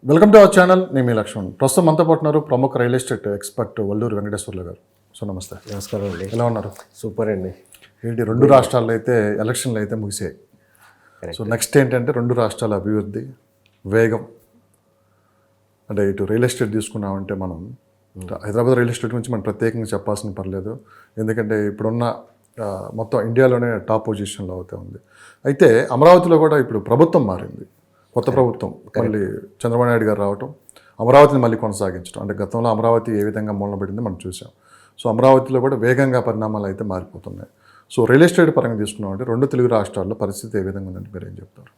Welcome to our channel. నేను మీ లక్ష్మణ్. ప్రస్తుతం మనతో పాటు ఉన్నారు ప్రముఖ real estate expert Valluru Venkateswarlu గారు. సో నమస్తే. నమస్కారం అండి. ఎలా ఉన్నారు? సూపర్ అండి. ఏంటి, రెండు రాష్ట్రాల్లో అయితే ఎలక్షన్లు అయితే ముగిసాయి. సో నెక్స్ట్ ఏంటంటే రెండు రాష్ట్రాల అభివృద్ధి వేగం. అంటే ఇటు రియల్ ఎస్టేట్ తీసుకున్నామంటే మనం హైదరాబాద్ రియల్ ఎస్టేట్ గురించి మనం ప్రత్యేకంగా చెప్పాల్సిన పర్లేదు. ఎందుకంటే ఇప్పుడున్న మొత్తం ఇండియాలోనే టాప్ పొజిషన్లో అవుతూ ఉంది. అయితే అమరావతిలో కూడా ఇప్పుడు ప్రభుత్వం మారింది. కొత్త ప్రభుత్వం మళ్ళీ చంద్రబాబు నాయుడు గారు రావటం, అమరావతిని మళ్ళీ కొనసాగించడం. అంటే గతంలో అమరావతి ఏ విధంగా మూలనబడింది మనం చూసాం. సో అమరావతిలో కూడా వేగంగా పరిణామాలు అయితే మారిపోతున్నాయి. సో రియల్ ఎస్టేట్ పరంగా తీసుకున్నామంటే రెండు తెలుగు రాష్ట్రాల్లో పరిస్థితి ఏ విధంగా ఉందంటే మీరు ఏం చెప్తారు?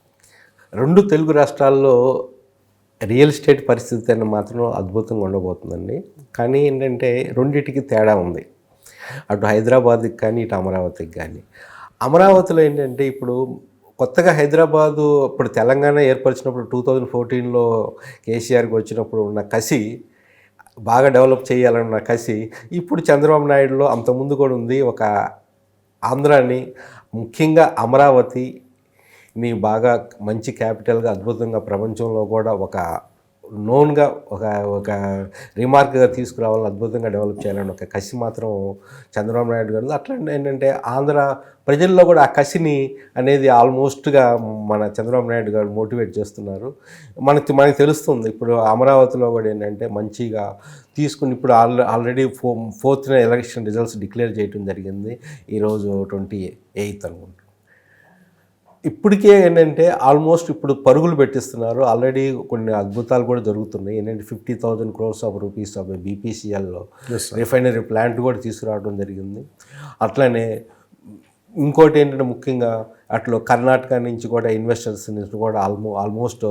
రెండు తెలుగు రాష్ట్రాల్లో రియల్ ఎస్టేట్ పరిస్థితి అని మాత్రం అద్భుతంగా ఉండబోతుందండి. కానీ ఏంటంటే రెండింటికి తేడా ఉంది. అటు హైదరాబాద్కి కానీ ఇటు అమరావతికి కానీ. అమరావతిలో ఏంటంటే ఇప్పుడు కొత్తగా హైదరాబాదు ఇప్పుడు తెలంగాణ ఏర్పరిచినప్పుడు 2014లో కేసీఆర్కి వచ్చినప్పుడు ఉన్న కసి, బాగా డెవలప్ చేయాలన్న కసి ఇప్పుడు చంద్రబాబు నాయుడులో అంతకుముందు కూడా ఉంది. ఒక ఆంధ్రాని, ముఖ్యంగా అమరావతిని బాగా మంచి క్యాపిటల్గా అద్భుతంగా ప్రపంచంలో కూడా ఒక నోన్గా ఒక రిమార్క్గా తీసుకురావాలని, అద్భుతంగా డెవలప్ చేయాలని ఒక కసి మాత్రం చంద్రబాబు నాయుడు గారు. అట్లా ఏంటంటే ఆంధ్ర ప్రజల్లో కూడా ఆ కసిని అనేది ఆల్మోస్ట్గా మన చంద్రబాబు నాయుడు గారు మోటివేట్ చేస్తున్నారు. మనకి తెలుస్తుంది. ఇప్పుడు అమరావతిలో కూడా ఏంటంటే మంచిగా తీసుకుని ఇప్పుడు already 4th election results declare చేయడం జరిగింది. ఈరోజు 28 అనుకుంటా. ఇప్పటికే ఏంటంటే ఆల్మోస్ట్ ఇప్పుడు పరుగులు పెట్టిస్తున్నారు. ఆల్రెడీ కొన్ని అద్భుతాలు కూడా జరుగుతున్నాయి. ఏంటంటే 50,000 crores ఆఫ్ రూపీస్ ఆఫ్ బీపీసీఎల్లో రిఫైనరీ ప్లాంట్ కూడా తీసుకురావడం జరిగింది. అట్లనే ఇంకోటి ఏంటంటే ముఖ్యంగా అట్లా కర్ణాటక నుంచి కూడా ఇన్వెస్టర్స్ నుంచి కూడా ఆల్మోస్ట్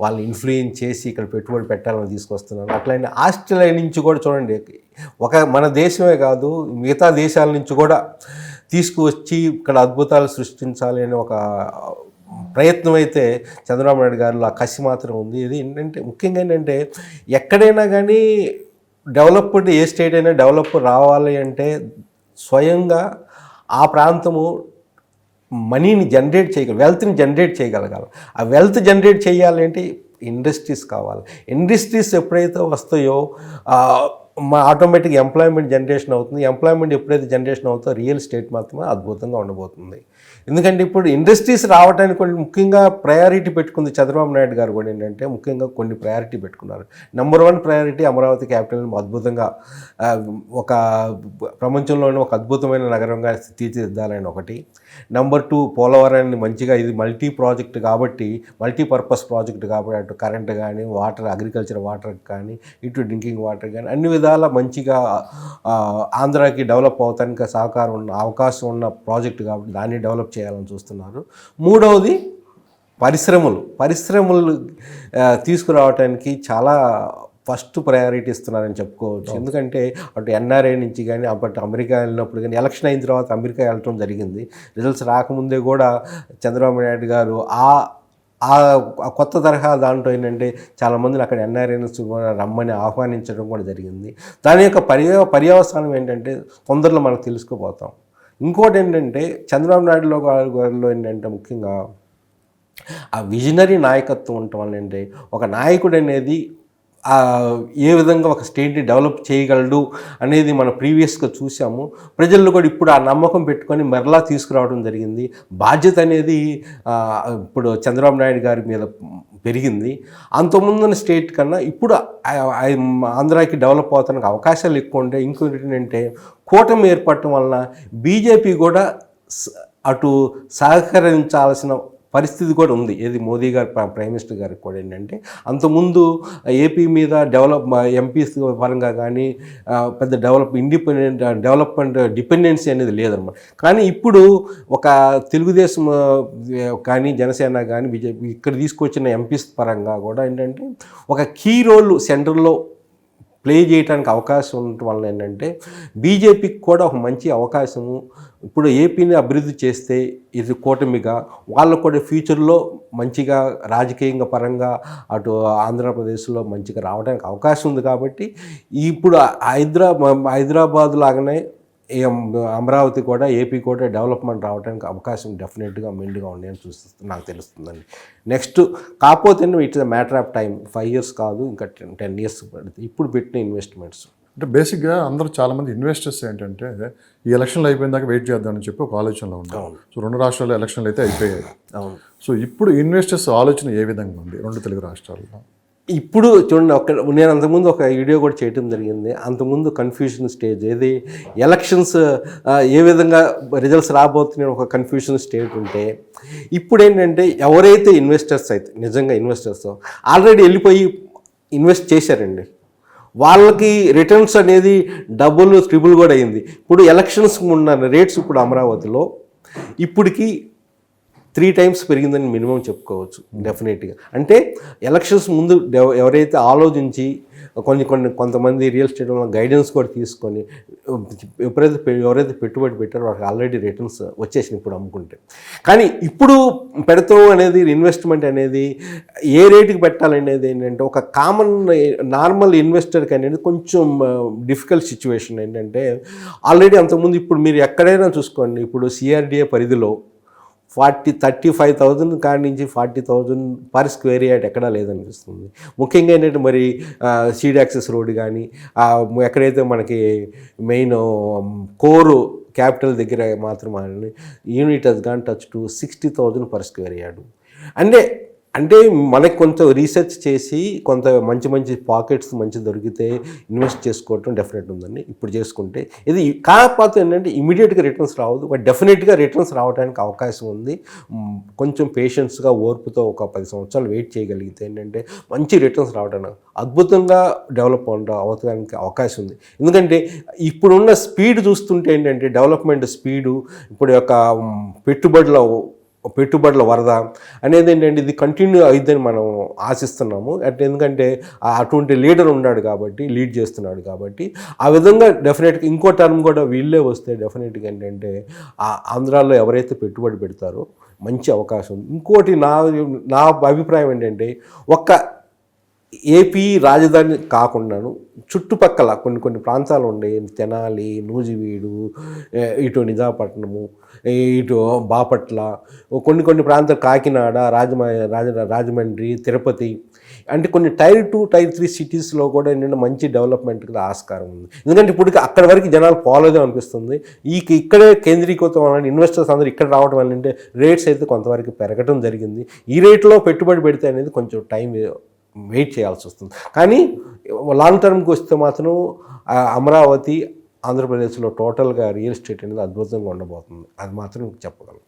వాళ్ళు ఇన్ఫ్లుయెన్స్ చేసి ఇక్కడ పెట్టుబడి పెట్టాలని తీసుకొస్తున్నారు. అట్లనే ఆస్ట్రేలియా నుంచి కూడా చూడండి, మన దేశమే కాదు మిగతా దేశాల నుంచి కూడా తీసుకువచ్చి ఇక్కడ అద్భుతాలు సృష్టించాలి అనే ఒక ప్రయత్నం అయితే చంద్రబాబు నాయుడు గారిలో ఆ కసి మాత్రం ఉంది. ఇది ఏంటంటే ముఖ్యంగా ఏంటంటే ఎక్కడైనా కానీ డెవలప్డ్, ఏ స్టేట్ అయినా డెవలప్ రావాలి అంటే స్వయంగా ఆ ప్రాంతము మనీని జనరేట్ చేయగలగాలి, వెల్త్ని జనరేట్ చేయగలగాలి. ఆ వెల్త్ జనరేట్ చేయాలంటే ఇండస్ట్రీస్ కావాలి. ఇండస్ట్రీస్ ఎప్పుడైతే వస్తాయో ఆటోమేటిక్ ఎంప్లాయ్మెంట్ జనరేషన్ అవుతుంది. ఎంప్లాయ్మెంట్ ఎప్పుడైతే జనరేషన్ అవుతుందో రియల్ ఎస్టేట్ మాత్రమే అద్భుతంగా ఉండబోతుంది. ఎందుకంటే ఇప్పుడు ఇండస్ట్రీస్ రావడానికి కొన్ని ముఖ్యంగా ప్రయారిటీ పెట్టుకుంది చంద్రబాబు నాయుడు గారు కూడా. ఏంటంటే ముఖ్యంగా కొన్ని ప్రయారిటీ పెట్టుకున్నారు. నెంబర్ 1 ప్రయారిటీ అమరావతి క్యాపిటల్ని అద్భుతంగా ఒక ప్రపంచంలోనే ఒక అద్భుతమైన నగరంగా తీర్చిదిద్దాలని ఒకటి. నెంబర్ 2 పోలవరాన్ని మంచిగా, ఇది మల్టీ ప్రాజెక్ట్ కాబట్టి, మల్టీపర్పస్ ప్రాజెక్ట్ కాబట్టి అటు కరెంట్ కానీ, వాటర్, అగ్రికల్చర్ వాటర్ కానీ, ఇటు డ్రింకింగ్ వాటర్ కానీ అన్ని విధాల మంచిగా ఆంధ్రాకి డెవలప్ అవటానికి అవకాశం ఉన్న ప్రాజెక్ట్ కాబట్టి దాన్ని డెవలప్ చేయాలని చూస్తున్నారు. మూడవది పరిశ్రమలు తీసుకురావటానికి చాలా ఫస్ట్ ప్రయారిటీ ఇస్తున్నారని చెప్పుకోవచ్చు. ఎందుకంటే అటు ఎన్ఆర్ఐ నుంచి కానీ, అప్పటి అమెరికా వెళ్ళినప్పుడు కానీ, ఎలక్షన్ అయిన తర్వాత అమెరికా వెళ్ళటం జరిగింది. రిజల్ట్స్ రాకముందే కూడా చంద్రబాబు నాయుడు గారు ఆ కొత్త తరహా దాంట్లో ఏంటంటే చాలామందిని అక్కడ ఎన్ఆర్ఐన్స్ కూడా రమ్మని ఆహ్వానించడం కూడా జరిగింది. దాని యొక్క పర్యవసానం ఏంటంటే తొందరలో మనకు తెలుసుకోబోతాం. ఇంకోటి ఏంటంటే చంద్రబాబు నాయుడులో గారిలో ఏంటంటే ముఖ్యంగా ఆ విజనరీ నాయకత్వం ఉండటం వల్ల ఏంటంటే ఒక నాయకుడు అనేది ఏ విధంగా ఒక స్టేట్ని డెవలప్ చేయగలడు అనేది మనం ప్రీవియస్గా చూసాము. ప్రజల్లో కూడా ఇప్పుడు ఆ నమ్మకం పెట్టుకొని మరలా తీసుకురావడం జరిగింది. బాధ్యత అనేది ఇప్పుడు చంద్రబాబు నాయుడు గారి మీద పెరిగింది. అంతకుముందున్న స్టేట్ కన్నా ఇప్పుడు ఆంధ్రాకి డెవలప్ అవుతానికి అవకాశాలు ఎక్కువ ఉంటాయి. ఇంకోటి ఏంటంటే కూటమి ఏర్పడటం వలన బీజేపీ కూడా అటు సహకరించాల్సిన పరిస్థితి కూడా ఉంది. ఏది మోదీ గారు ప్రైమ్ మినిస్టర్ గారికి కూడా ఏంటంటే అంతకుముందు ఏపీ మీద ఎంపీస్ పరంగా కానీ పెద్ద డెవలప్మెంట్ డిపెండెన్సీ అనేది లేదన్నమాట. కానీ ఇప్పుడు ఒక తెలుగుదేశం కానీ, జనసేన కానీ, బీజేపీ ఇక్కడ తీసుకొచ్చిన ఎంపీస్ పరంగా కూడా ఏంటంటే ఒక కీ రోల్ సెంటర్లో ప్లే చేయడానికి అవకాశం ఉండటం వల్ల ఏంటంటే బీజేపీకి కూడా ఒక మంచి అవకాశము. ఇప్పుడు ఏపీని అభివృద్ధి చేస్తే ఇది కూటమిగా వాళ్ళకు కూడా ఫ్యూచర్లో మంచిగా రాజకీయంగా పరంగా అటు ఆంధ్రప్రదేశ్లో మంచిగా రావడానికి అవకాశం ఉంది. కాబట్టి ఇప్పుడు హైదరాబాద్ లాగానే అమరావతి కూడా ఏపీ కూడా డెవలప్మెంట్ రావడానికి అవకాశం డెఫినెట్గా మెండుగా ఉండేని నాకు తెలుస్తుందండి. నెక్స్ట్ కాకపోతే it's matter of time, 5 years కాదు, ఇంకా 10 years పడుతుంది ఇప్పుడు పెట్టిన ఇన్వెస్ట్మెంట్స్. అంటే బేసిక్గా అందరూ చాలామంది ఇన్వెస్టర్స్ ఏంటంటే ఈ ఎలక్షన్లు అయిపోయిన దాకా వెయిట్ చేద్దామని చెప్పి ఒక ఆలోచనలో ఉన్నారు. సో 2 రాష్ట్రాల్లో ఎలక్షన్లు అయితే అయిపోయాయి. అవును. సో ఇప్పుడు ఇన్వెస్టర్స్ ఆలోచన ఏ విధంగా ఉంది 2 తెలుగు రాష్ట్రాల్లో? ఇప్పుడు చూడండి, నేను అంతకుముందు ఒక వీడియో కూడా చేయడం జరిగింది. అంతకుముందు కన్ఫ్యూషన్ స్టేజ్ ఏది, ఎలక్షన్స్ ఏ విధంగా రిజల్ట్స్ రాబోతున్నాయి ఒక కన్ఫ్యూషన్ స్టేజ్ ఉంటే, ఇప్పుడు ఏంటంటే ఎవరైతే ఇన్వెస్టర్స్ అయితే నిజంగా ఇన్వెస్టర్స్ ఆల్రెడీ వెళ్ళిపోయి ఇన్వెస్ట్ చేశారండి, వాళ్ళకి రిటర్న్స్ అనేది డబుల్ ట్రిపుల్ కూడా అయింది. ఇప్పుడు ఎలక్షన్స్ ఉన్న రేట్స్ ఇప్పుడు అమరావతిలో ఇప్పటికి 3 times పెరిగిందని మినిమం చెప్పుకోవచ్చు డెఫినెట్గా. అంటే ఎలక్షన్స్ ముందు ఎవరైతే ఆలోచించి కొంతమంది రియల్ ఎస్టేట్ గైడెన్స్ కూడా తీసుకొని ఎవరైతే పెట్టుబడి పెట్టారో వాళ్ళకి ఆల్రెడీ రిటర్న్స్ వచ్చేసినాయి ఇప్పుడు అమ్ముకుంటే. కానీ ఇప్పుడు పెడతాం అనేది ఇన్వెస్ట్మెంట్ అనేది ఏ రేటుకి పెట్టాలనేది ఏంటంటే ఒక కామన్ నార్మల్ ఇన్వెస్టర్కి అనేది కొంచెం డిఫికల్ట్ సిచ్యువేషన్ ఏంటంటే, ఆల్రెడీ అంతకుముందు ఇప్పుడు మీరు ఎక్కడైనా చూసుకోండి, ఇప్పుడు సిఆర్డిఏ పరిధిలో 35,000 కాడి నుంచి 40,000 పర్ స్క్వేర్ యార్డ్ ఎక్కడా లేదనిపిస్తుంది. ముఖ్యంగా ఏంటంటే మరి సీడ్ యాక్సెస్ రోడ్ కానీ ఎక్కడైతే మనకి మెయిన్ కోరు క్యాపిటల్ దగ్గర మాత్రం unit has gone touch to 60,000 per square yard. అంటే మనకి కొంత రీసెర్చ్ చేసి కొంత మంచి పాకెట్స్ మంచి దొరికితే ఇన్వెస్ట్ చేసుకోవటం డెఫినెట్ ఉందండి ఇప్పుడు చేసుకుంటే. ఇది కాకపోతే ఏంటంటే ఇమీడియట్గా రిటర్న్స్ రావద్దు, బట్ డెఫినెట్గా రిటర్న్స్ రావడానికి అవకాశం ఉంది. కొంచెం పేషెన్స్గా ఓర్పుతో ఒక 10 సంవత్సరాలు వెయిట్ చేయగలిగితే ఏంటంటే మంచి రిటర్న్స్ రావడానికి అద్భుతంగా డెవలప్ అవడానికి అవకాశం ఉంది. ఎందుకంటే ఇప్పుడున్న స్పీడ్ చూస్తుంటే ఏంటంటే డెవలప్మెంట్ స్పీడు, ఇప్పుడు యొక్క పెట్టుబడుల వరద అనేది ఏంటంటే ఇది కంటిన్యూ అయిద్దని మనం ఆశిస్తున్నాము. ఎందుకంటే అటువంటి లీడర్ ఉన్నాడు కాబట్టి, లీడ్ చేస్తున్నాడు కాబట్టి ఆ విధంగా డెఫినెట్గా ఇంకో టర్మ్ కూడా వీళ్ళే వస్తే డెఫినెట్గా ఏంటంటే ఆంధ్రాలో ఎవరైతే పెట్టుబడి పెడతారో మంచి అవకాశం ఉంది. ఇంకోటి నా అభిప్రాయం ఏంటంటే ఏపీ రాజధాని కాకుండాను చుట్టుపక్కల కొన్ని ప్రాంతాలు ఉండే తెనాలి, నూజివీడు, ఇటు నిజాపట్నము, ఇటు బాపట్ల, కొన్ని ప్రాంతాలు కాకినాడ, రాజమండ్రి, తిరుపతి, అంటే కొన్ని Tier 2, Tier 3 సిటీస్లో కూడా ఏంటంటే మంచి డెవలప్మెంట్కి ఆస్కారం ఉంది. ఎందుకంటే ఇప్పుడు అక్కడ వరకు జనాలు పోలేదో అనిపిస్తుంది. ఇక్కడే కేంద్రీకృతం అవ్వాలని ఇన్వెస్టర్స్ అందరూ ఇక్కడ రావడం వల్ల అంటే రేట్స్ అయితే కొంతవరకు పెరగడం జరిగింది. ఈ రేట్లో పెట్టుబడి పెడితే అనేది కొంచెం టైం వెయిట్ చేయాల్సి వస్తుంది. కానీ లాంగ్ టర్మ్కి వస్తే మాత్రం అమరావతి ఆంధ్రప్రదేశ్లో టోటల్గా రియల్ ఎస్టేట్ అనేది అద్భుతంగా ఉండబోతుంది, అది మాత్రం చెప్పగలను.